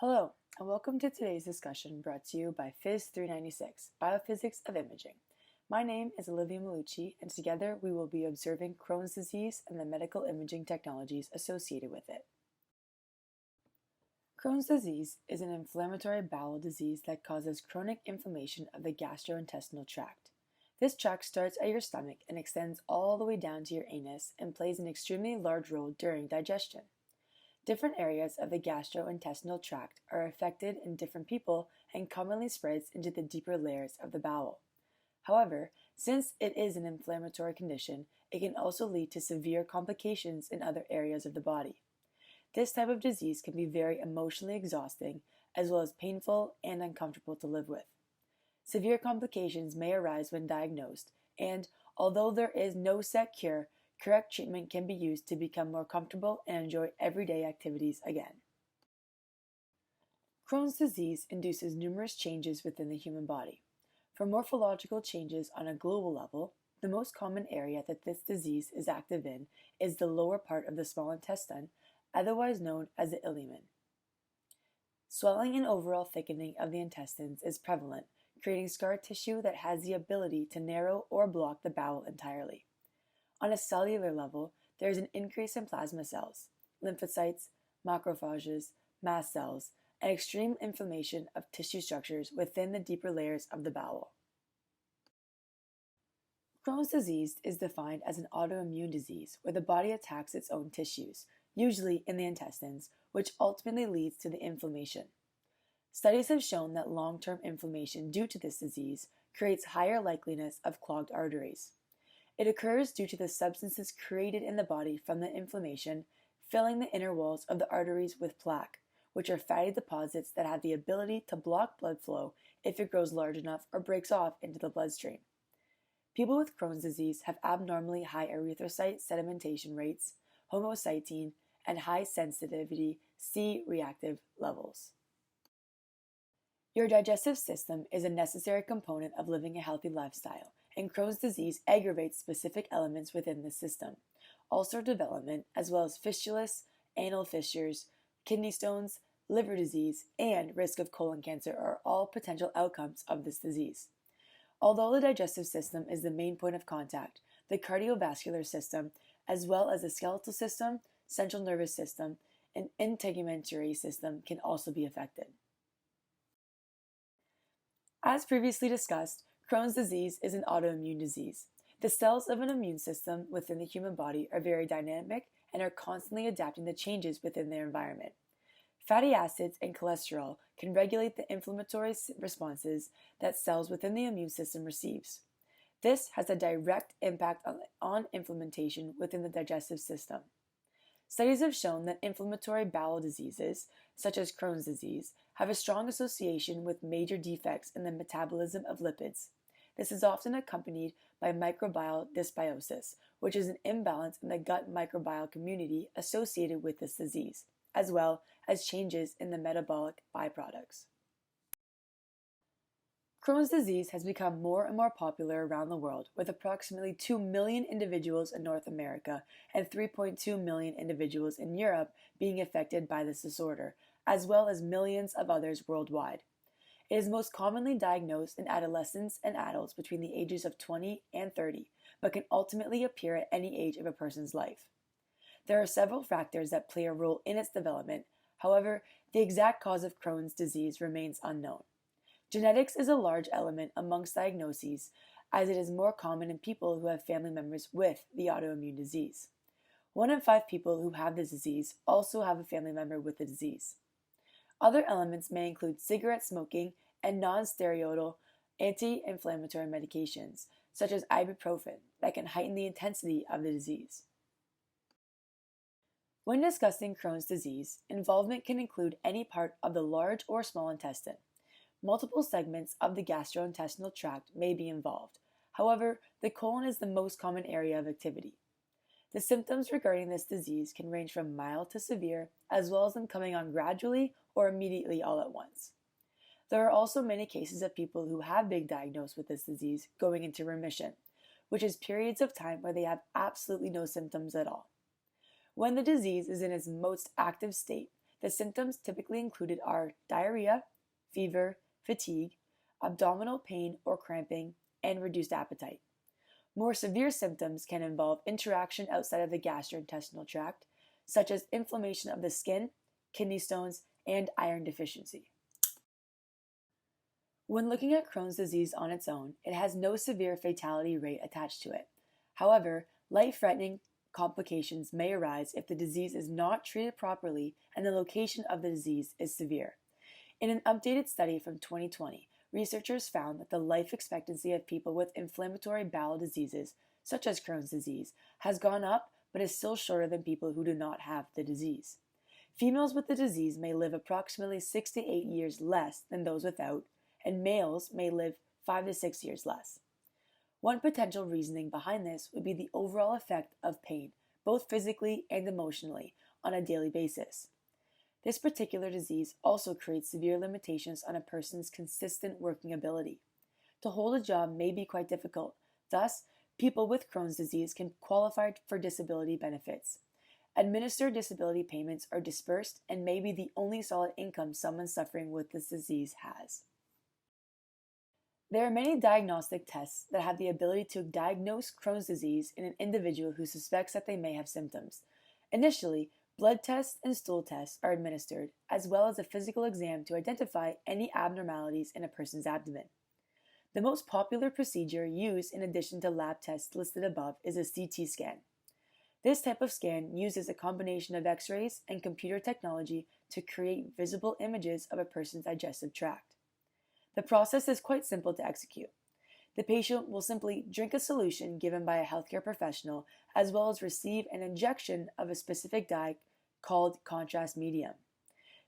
Hello, and welcome to today's discussion brought to you by PHYS 396, Biophysics of Imaging. My name is Olivia Moluchi, and together we will be observing Crohn's disease and the medical imaging technologies associated with it. Crohn's disease is an inflammatory bowel disease that causes chronic inflammation of the gastrointestinal tract. This tract starts at your stomach and extends all the way down to your anus and plays an extremely large role during digestion. Different areas of the gastrointestinal tract are affected in different people and commonly spreads into the deeper layers of the bowel. However, since it is an inflammatory condition, it can also lead to severe complications in other areas of the body. This type of disease can be very emotionally exhausting, as well as painful and uncomfortable to live with. Severe complications may arise when diagnosed, and although there is no set cure, correct treatment can be used to become more comfortable and enjoy everyday activities again. Crohn's disease induces numerous changes within the human body. For morphological changes on a global level, the most common area that this disease is active in is the lower part of the small intestine, otherwise known as the ileum. Swelling and overall thickening of the intestines is prevalent, creating scar tissue that has the ability to narrow or block the bowel entirely. On a cellular level, there is an increase in plasma cells, lymphocytes, macrophages, mast cells, and extreme inflammation of tissue structures within the deeper layers of the bowel. Crohn's disease is defined as an autoimmune disease where the body attacks its own tissues, usually in the intestines, which ultimately leads to the inflammation. Studies have shown that long-term inflammation due to this disease creates higher likeliness of clogged arteries. It occurs due to the substances created in the body from the inflammation, filling the inner walls of the arteries with plaque, which are fatty deposits that have the ability to block blood flow if it grows large enough or breaks off into the bloodstream. People with Crohn's disease have abnormally high erythrocyte sedimentation rates, homocysteine, and high sensitivity C-reactive levels. Your digestive system is a necessary component of living a healthy lifestyle, and Crohn's disease aggravates specific elements within the system. Ulcer development, as well as fistulas, anal fissures, kidney stones, liver disease, and risk of colon cancer are all potential outcomes of this disease. Although the digestive system is the main point of contact, the cardiovascular system, as well as the skeletal system, central nervous system, and integumentary system can also be affected. As previously discussed, Crohn's disease is an autoimmune disease. The cells of an immune system within the human body are very dynamic and are constantly adapting to changes within their environment. Fatty acids and cholesterol can regulate the inflammatory responses that cells within the immune system receives. This has a direct impact on inflammation within the digestive system. Studies have shown that inflammatory bowel diseases, such as Crohn's disease, have a strong association with major defects in the metabolism of lipids. This is often accompanied by microbial dysbiosis, which is an imbalance in the gut microbiome community associated with this disease, as well as changes in the metabolic byproducts. Crohn's disease has become more and more popular around the world, with approximately 2 million individuals in North America and 3.2 million individuals in Europe being affected by this disorder, as well as millions of others worldwide. It is most commonly diagnosed in adolescents and adults between the ages of 20 and 30, but can ultimately appear at any age of a person's life. There are several factors that play a role in its development. However, the exact cause of Crohn's disease remains unknown. Genetics is a large element amongst diagnoses, as it is more common in people who have family members with the autoimmune disease. 1 in 5 people who have this disease also have a family member with the disease. Other elements may include cigarette smoking and non-steroidal anti-inflammatory medications, such as ibuprofen, that can heighten the intensity of the disease. When discussing Crohn's disease, involvement can include any part of the large or small intestine. Multiple segments of the gastrointestinal tract may be involved. However, the colon is the most common area of activity. The symptoms regarding this disease can range from mild to severe, as well as them coming on gradually or immediately all at once. There are also many cases of people who have been diagnosed with this disease going into remission, which is periods of time where they have absolutely no symptoms at all. When the disease is in its most active state, The symptoms typically included are diarrhea, fever, fatigue, abdominal pain or cramping, and reduced appetite. More severe symptoms can involve interaction outside of the gastrointestinal tract, such as inflammation of the skin, kidney stones, and iron deficiency. When looking at Crohn's disease on its own, it has no severe fatality rate attached to it. However, life-threatening complications may arise if the disease is not treated properly and the location of the disease is severe. In an updated study from 2020, researchers found that the life expectancy of people with inflammatory bowel diseases, such as Crohn's disease, has gone up but is still shorter than people who do not have the disease. Females with the disease may live approximately 6 to 8 years less than those without, and males may live 5 to 6 years less. One potential reasoning behind this would be the overall effect of pain, both physically and emotionally, on a daily basis. This particular disease also creates severe limitations on a person's consistent working ability. To hold a job may be quite difficult. Thus, people with Crohn's disease can qualify for disability benefits. Administered disability payments are dispersed and may be the only solid income someone suffering with this disease has. There are many diagnostic tests that have the ability to diagnose Crohn's disease in an individual who suspects that they may have symptoms. Initially, blood tests and stool tests are administered, as well as a physical exam to identify any abnormalities in a person's abdomen. The most popular procedure used in addition to lab tests listed above is a CT scan. This type of scan uses a combination of X-rays and computer technology to create visible images of a person's digestive tract. The process is quite simple to execute. The patient will simply drink a solution given by a healthcare professional, as well as receive an injection of a specific dye called contrast medium.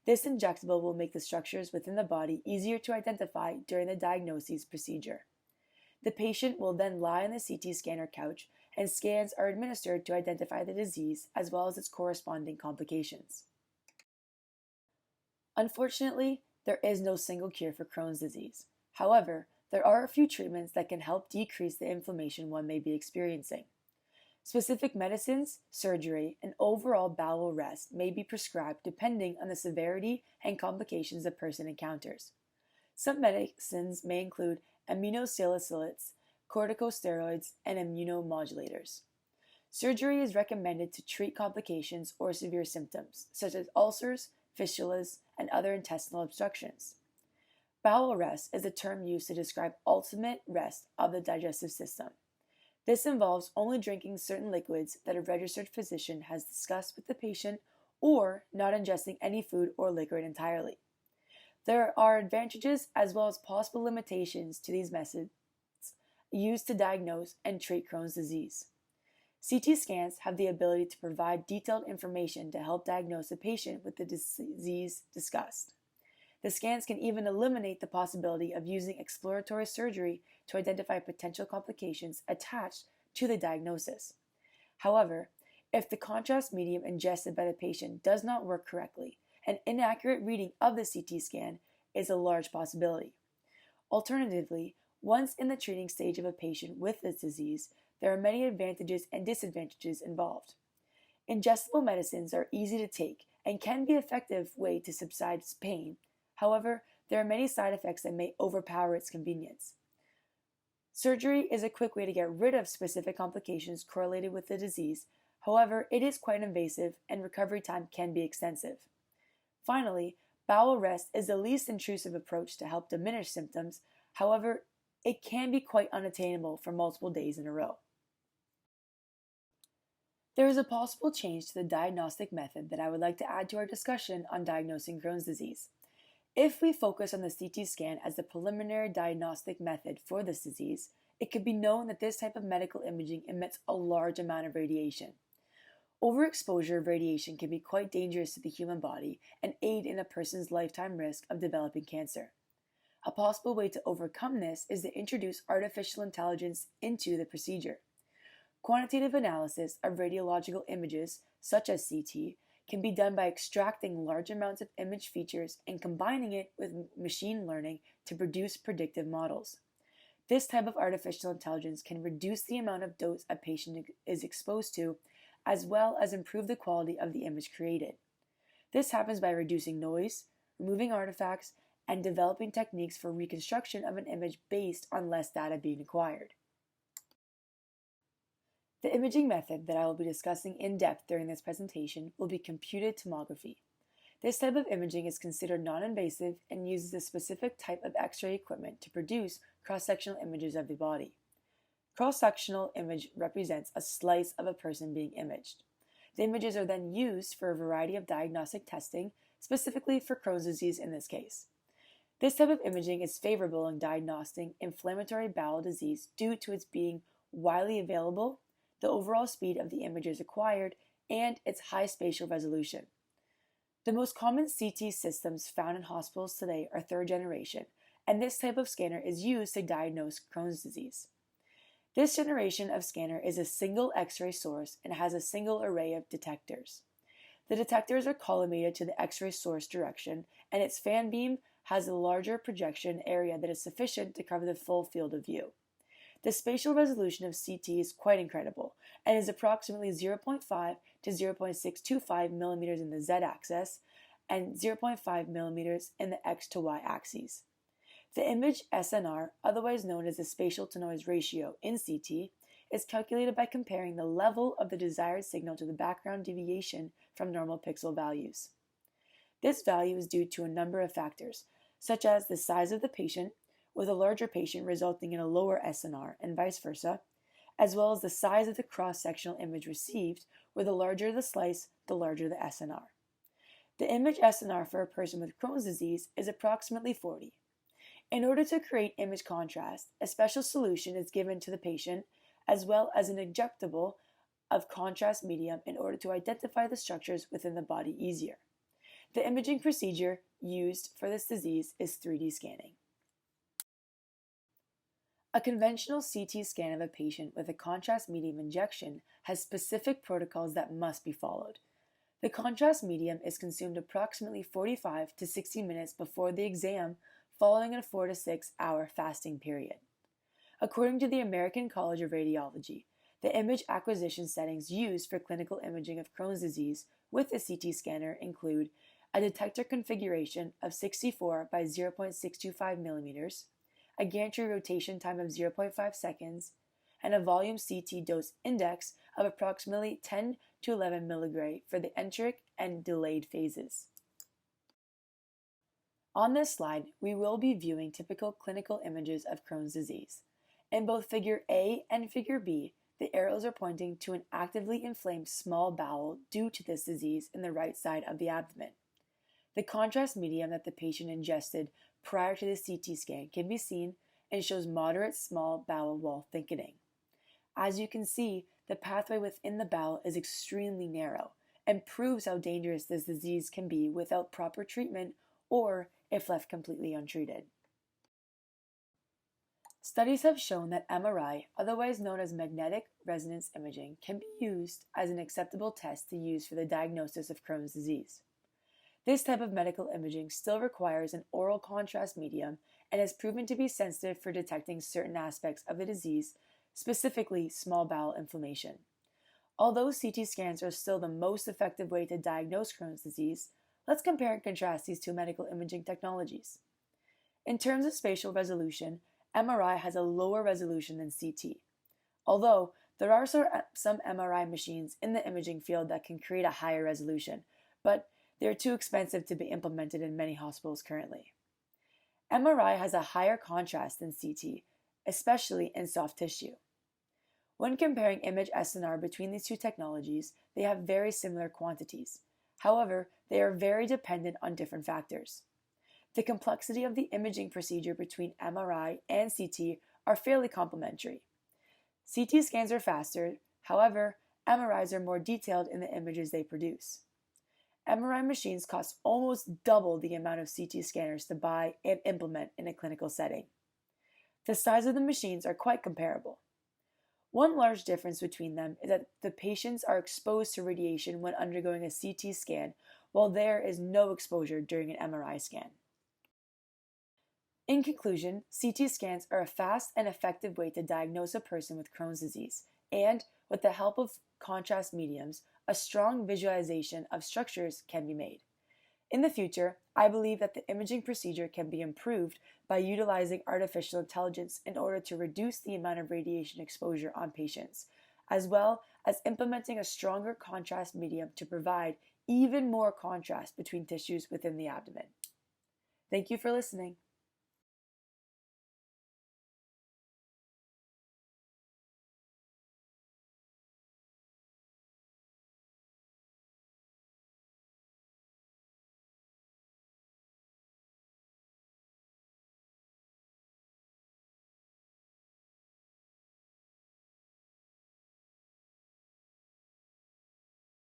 This injectable will make the structures within the body easier to identify during the diagnosis procedure. The patient will then lie on the CT scanner couch, and scans are administered to identify the disease as well as its corresponding complications. Unfortunately, there is no single cure for Crohn's disease. However, there are a few treatments that can help decrease the inflammation one may be experiencing. Specific medicines, surgery, and overall bowel rest may be prescribed depending on the severity and complications a person encounters. Some medicines may include aminosalicylates, corticosteroids, and immunomodulators. Surgery is recommended to treat complications or severe symptoms, such as ulcers, fistulas, and other intestinal obstructions. Bowel rest is a term used to describe ultimate rest of the digestive system. This involves only drinking certain liquids that a registered physician has discussed with the patient or not ingesting any food or liquid entirely. There are advantages as well as possible limitations to these methods used to diagnose and treat Crohn's disease. CT scans have the ability to provide detailed information to help diagnose a patient with the disease discussed. The scans can even eliminate the possibility of using exploratory surgery to identify potential complications attached to the diagnosis. However, if the contrast medium ingested by the patient does not work correctly, an inaccurate reading of the CT scan is a large possibility. Alternatively, once in the treating stage of a patient with this disease, there are many advantages and disadvantages involved. Ingestible medicines are easy to take and can be an effective way to subside pain. However, there are many side effects that may overpower its convenience. Surgery is a quick way to get rid of specific complications correlated with the disease. However, it is quite invasive and recovery time can be extensive. Finally, bowel rest is the least intrusive approach to help diminish symptoms. However, it can be quite unattainable for multiple days in a row. There is a possible change to the diagnostic method that I would like to add to our discussion on diagnosing Crohn's disease. If we focus on the CT scan as the preliminary diagnostic method for this disease, it could be known that this type of medical imaging emits a large amount of radiation. Overexposure of radiation can be quite dangerous to the human body and aid in a person's lifetime risk of developing cancer. A possible way to overcome this is to introduce artificial intelligence into the procedure. Quantitative analysis of radiological images, such as CT, can be done by extracting large amounts of image features and combining it with machine learning to produce predictive models. This type of artificial intelligence can reduce the amount of dose a patient is exposed to, as well as improve the quality of the image created. This happens by reducing noise, removing artifacts, and developing techniques for reconstruction of an image based on less data being acquired. The imaging method that I will be discussing in depth during this presentation will be computed tomography. This type of imaging is considered non-invasive and uses a specific type of X-ray equipment to produce cross-sectional images of the body. Cross-sectional image represents a slice of a person being imaged. The images are then used for a variety of diagnostic testing, specifically for Crohn's disease in this case. This type of imaging is favorable in diagnosing inflammatory bowel disease due to its being widely available, the overall speed of the images acquired, and its high spatial resolution. The most common CT systems found in hospitals today are third generation, and this type of scanner is used to diagnose Crohn's disease. This generation of scanner is a single X-ray source and has a single array of detectors. The detectors are collimated to the X-ray source direction, and its fan beam has a larger projection area that is sufficient to cover the full field of view. The spatial resolution of CT is quite incredible and is approximately 0.5 to 0.625 millimeters in the Z-axis and 0.5 millimeters in the X to Y axes. The image SNR, otherwise known as the spatial to noise ratio in CT, is calculated by comparing the level of the desired signal to the background deviation from normal pixel values. This value is due to a number of factors, such as the size of the patient, with a larger patient resulting in a lower SNR and vice versa, as well as the size of the cross-sectional image received, where the larger the slice, the larger the SNR. The image SNR for a person with Crohn's disease is approximately 40. In order to create image contrast, a special solution is given to the patient, as well as an injectable of contrast medium in order to identify the structures within the body easier. The imaging procedure used for this disease is 3D scanning. A conventional CT scan of a patient with a contrast medium injection has specific protocols that must be followed. The contrast medium is consumed approximately 45 to 60 minutes before the exam, following a 4 to 6 hour fasting period. According to the American College of Radiology, the image acquisition settings used for clinical imaging of Crohn's disease with a CT scanner include a detector configuration of 64 by 0.625 millimeters, a gantry rotation time of 0.5 seconds, and a volume CT dose index of approximately 10 to 11 milligray for the enteric and delayed phases. On this slide, we will be viewing typical clinical images of Crohn's disease. In both Figure A and Figure B, the arrows are pointing to an actively inflamed small bowel due to this disease in the right side of the abdomen. The contrast medium that the patient ingested prior to the CT scan can be seen and shows moderate small bowel wall thickening. As you can see, the pathway within the bowel is extremely narrow and proves how dangerous this disease can be without proper treatment or if left completely untreated. Studies have shown that MRI, otherwise known as magnetic resonance imaging, can be used as an acceptable test to use for the diagnosis of Crohn's disease. This type of medical imaging still requires an oral contrast medium and has proven to be sensitive for detecting certain aspects of the disease, specifically small bowel inflammation. Although CT scans are still the most effective way to diagnose Crohn's disease, let's compare and contrast these two medical imaging technologies. In terms of spatial resolution, MRI has a lower resolution than CT. Although there are some MRI machines in the imaging field that can create a higher resolution, but they're too expensive to be implemented in many hospitals currently. MRI has a higher contrast than CT, especially in soft tissue. When comparing image SNR between these two technologies, they have very similar quantities. However, they are very dependent on different factors. The complexity of the imaging procedure between MRI and CT are fairly complementary. CT scans are faster, however, MRIs are more detailed in the images they produce. MRI machines cost almost double the amount of CT scanners to buy and implement in a clinical setting. The size of the machines are quite comparable. One large difference between them is that the patients are exposed to radiation when undergoing a CT scan, while there is no exposure during an MRI scan. In conclusion, CT scans are a fast and effective way to diagnose a person with Crohn's disease, and with the help of contrast mediums, a strong visualization of structures can be made. In the future, I believe that the imaging procedure can be improved by utilizing artificial intelligence in order to reduce the amount of radiation exposure on patients, as well as implementing a stronger contrast medium to provide even more contrast between tissues within the abdomen. Thank you for listening.